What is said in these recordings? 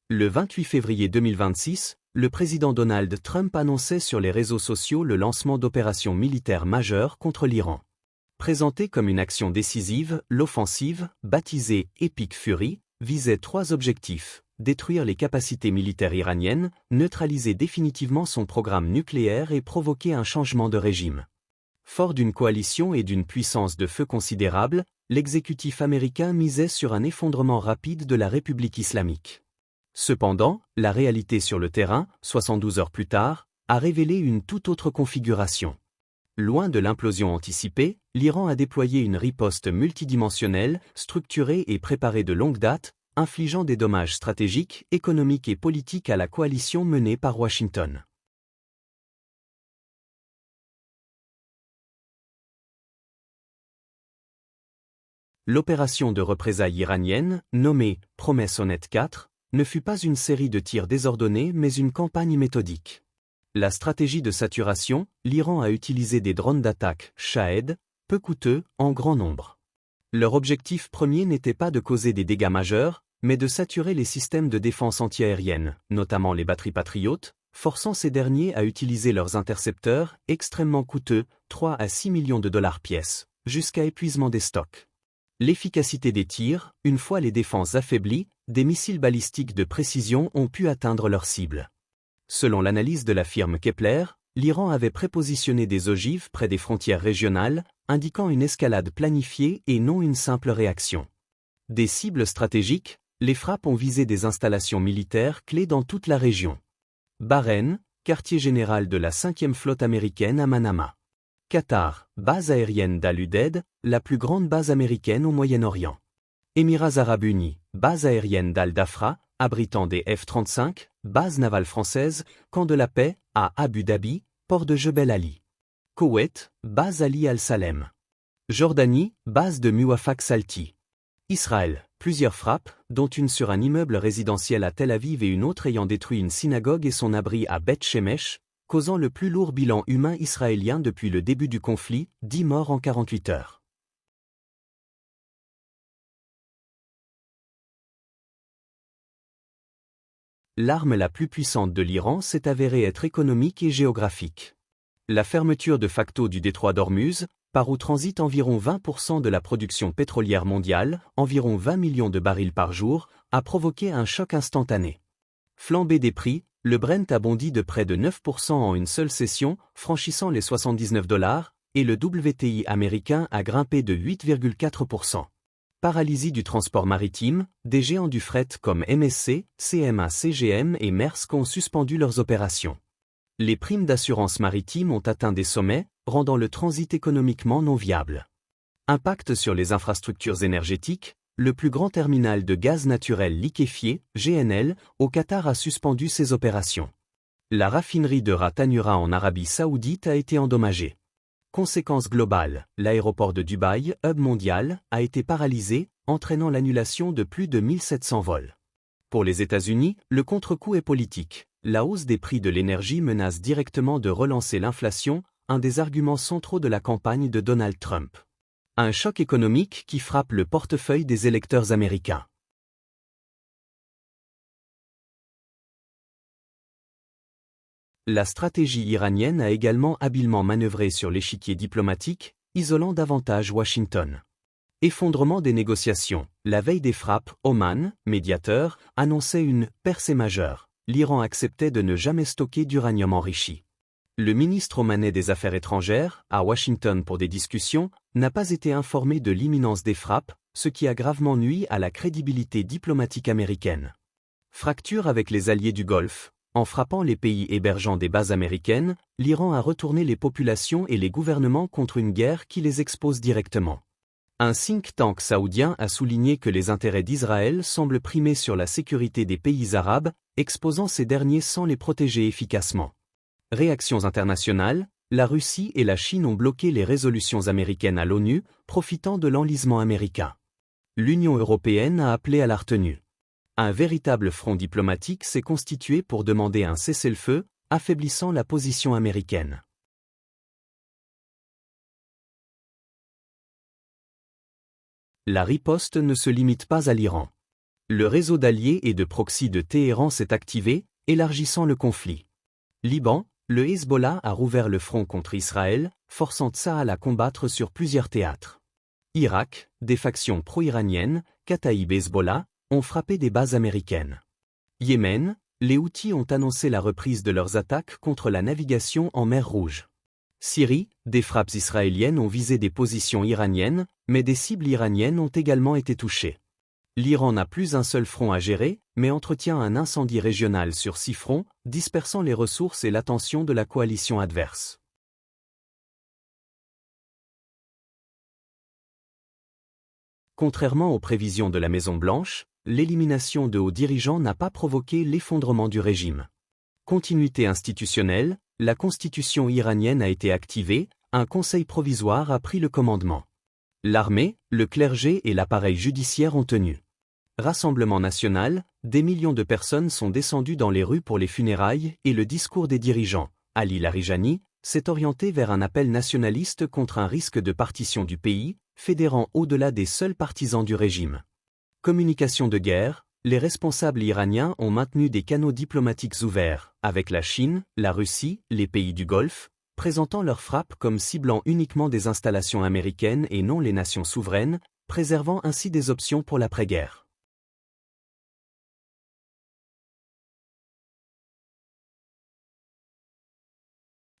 Le 28 février 2026, le président Donald Trump annonçait sur les réseaux sociaux le lancement d'opérations militaires majeures contre l'Iran. Présentée comme une action décisive, l'offensive, baptisée Epic Fury, visait 3 objectifs: détruire les capacités militaires iraniennes, neutraliser définitivement son programme nucléaire et provoquer un changement de régime. Fort d'une coalition et d'une puissance de feu considérable, l'exécutif américain misait sur un effondrement rapide de la République islamique. Cependant, la réalité sur le terrain, 72 heures plus tard, a révélé une toute autre configuration. Loin de l'implosion anticipée, l'Iran a déployé une riposte multidimensionnelle, structurée et préparée de longue date, infligeant des dommages stratégiques, économiques et politiques à la coalition menée par Washington. L'opération de représailles iranienne, nommée « Promesse honnête 4 », ne fut pas une série de tirs désordonnés mais une campagne méthodique. La stratégie de saturation, l'Iran a utilisé des drones d'attaque Shahed, peu coûteux, en grand nombre. Leur objectif premier n'était pas de causer des dégâts majeurs, mais de saturer les systèmes de défense antiaérienne, notamment les batteries patriotes, forçant ces derniers à utiliser leurs intercepteurs, extrêmement coûteux, 3 à 6 millions de dollars pièce, jusqu'à épuisement des stocks. L'efficacité des tirs, une fois les défenses affaiblies, des missiles balistiques de précision ont pu atteindre leur cible. Selon l'analyse de la firme Kepler, l'Iran avait prépositionné des ogives près des frontières régionales, indiquant une escalade planifiée et non une simple réaction. Des cibles stratégiques, les frappes ont visé des installations militaires clés dans toute la région. Bahreïn, quartier général de la 5e flotte américaine à Manama. Qatar, base aérienne d'Al-Udeid, la plus grande base américaine au Moyen-Orient. Émirats arabes unis, base aérienne d'Al-Dafra, abritant des F-35, base navale française, camp de la paix, à Abu Dhabi, port de Jebel Ali. Koweït, base Ali Al-Salem. Jordanie, base de Muwafaq Salti. Israël, plusieurs frappes, dont une sur un immeuble résidentiel à Tel Aviv et une autre ayant détruit une synagogue et son abri à Beth Shemesh, causant le plus lourd bilan humain israélien depuis le début du conflit, 10 morts en 48 heures. L'arme la plus puissante de l'Iran s'est avérée être économique et géographique. La fermeture de facto du détroit d'Ormuz, par où transite environ 20% de la production pétrolière mondiale, environ 20 millions de barils par jour, a provoqué un choc instantané. Flambée des prix, le Brent a bondi de près de 9% en une seule session, franchissant les $79, et le WTI américain a grimpé de 8,4%. Paralysie du transport maritime, des géants du fret comme MSC, CMA CGM et Maersk ont suspendu leurs opérations. Les primes d'assurance maritime ont atteint des sommets, rendant le transit économiquement non viable. Impact sur les infrastructures énergétiques, le plus grand terminal de gaz naturel liquéfié, GNL, au Qatar a suspendu ses opérations. La raffinerie de Ras Tanura en Arabie Saoudite a été endommagée. Conséquence globale, l'aéroport de Dubaï, hub mondial, a été paralysé, entraînant l'annulation de plus de 1700 vols. Pour les États-Unis, le contre-coup est politique. La hausse des prix de l'énergie menace directement de relancer l'inflation, un des arguments centraux de la campagne de Donald Trump. Un choc économique qui frappe le portefeuille des électeurs américains. La stratégie iranienne a également habilement manœuvré sur l'échiquier diplomatique, isolant davantage Washington. Effondrement des négociations. La veille des frappes, Oman, médiateur, annonçait une « percée majeure ». L'Iran acceptait de ne jamais stocker d'uranium enrichi. Le ministre omanais des Affaires étrangères, à Washington pour des discussions, n'a pas été informé de l'imminence des frappes, ce qui a gravement nui à la crédibilité diplomatique américaine. Fracture avec les alliés du Golfe. En frappant les pays hébergeant des bases américaines, l'Iran a retourné les populations et les gouvernements contre une guerre qui les expose directement. Un think tank saoudien a souligné que les intérêts d'Israël semblent primer sur la sécurité des pays arabes, exposant ces derniers sans les protéger efficacement. Réactions internationales, la Russie et la Chine ont bloqué les résolutions américaines à l'ONU, profitant de l'enlisement américain. L'Union européenne a appelé à la retenue. Un véritable front diplomatique s'est constitué pour demander un cessez-le-feu, affaiblissant la position américaine. La riposte ne se limite pas à l'Iran. Le réseau d'alliés et de proxy de Téhéran s'est activé, élargissant le conflit. Liban, le Hezbollah a rouvert le front contre Israël, forçant Tsahal à combattre sur plusieurs théâtres. Irak, des factions pro-iraniennes, Kataïb et Hezbollah, ont frappé des bases américaines. Yémen, les Houthis ont annoncé la reprise de leurs attaques contre la navigation en mer Rouge. Syrie, des frappes israéliennes ont visé des positions iraniennes, mais des cibles iraniennes ont également été touchées. L'Iran n'a plus un seul front à gérer, mais entretient un incendie régional sur 6 fronts, dispersant les ressources et l'attention de la coalition adverse. Contrairement aux prévisions de la Maison-Blanche, l'élimination de hauts dirigeants n'a pas provoqué l'effondrement du régime. Continuité institutionnelle, la constitution iranienne a été activée, un conseil provisoire a pris le commandement. L'armée, le clergé et l'appareil judiciaire ont tenu. Rassemblement national, des millions de personnes sont descendues dans les rues pour les funérailles et le discours des dirigeants, Ali Larijani, s'est orienté vers un appel nationaliste contre un risque de partition du pays, fédérant au-delà des seuls partisans du régime. Communication de guerre, les responsables iraniens ont maintenu des canaux diplomatiques ouverts, avec la Chine, la Russie, les pays du Golfe, présentant leurs frappes comme ciblant uniquement des installations américaines et non les nations souveraines, préservant ainsi des options pour l'après-guerre.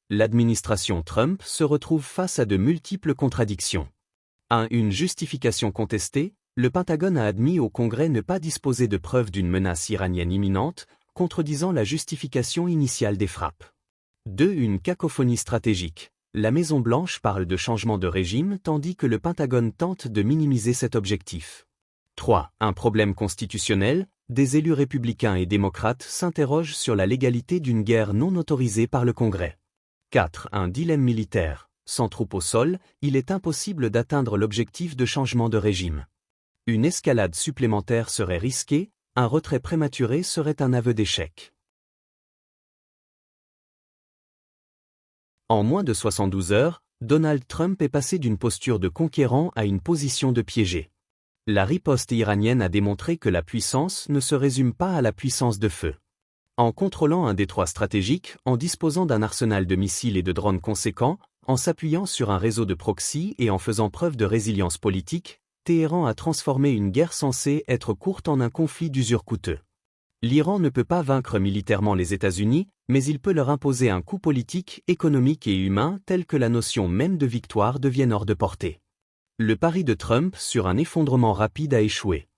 L'administration Trump se retrouve face à de multiples contradictions. Une justification contestée, le Pentagone a admis au Congrès ne pas disposer de preuves d'une menace iranienne imminente, contredisant la justification initiale des frappes. 2. Une cacophonie stratégique. La Maison-Blanche parle de changement de régime tandis que le Pentagone tente de minimiser cet objectif. 3. Un problème constitutionnel, des élus républicains et démocrates s'interrogent sur la légalité d'une guerre non autorisée par le Congrès. 4. Un dilemme militaire. Sans troupes au sol, il est impossible d'atteindre l'objectif de changement de régime. Une escalade supplémentaire serait risquée, un retrait prématuré serait un aveu d'échec. En moins de 72 heures, Donald Trump est passé d'une posture de conquérant à une position de piégé. La riposte iranienne a démontré que la puissance ne se résume pas à la puissance de feu. En contrôlant un détroit stratégique, en disposant d'un arsenal de missiles et de drones conséquents, en s'appuyant sur un réseau de proxy et en faisant preuve de résilience politique, Téhéran a transformé une guerre censée être courte en un conflit d'usure coûteux. L'Iran ne peut pas vaincre militairement les États-Unis, mais il peut leur imposer un coup politique, économique et humain tel que la notion même de victoire devienne hors de portée. Le pari de Trump sur un effondrement rapide a échoué.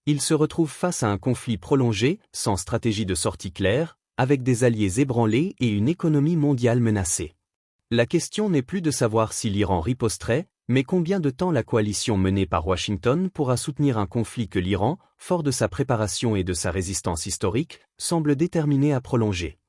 Il se retrouve face à un conflit prolongé, sans stratégie de sortie claire, avec des alliés ébranlés et une économie mondiale menacée. La question n'est plus de savoir si l'Iran riposterait, mais combien de temps la coalition menée par Washington pourra soutenir un conflit que l'Iran, fort de sa préparation et de sa résistance historique, semble déterminé à prolonger.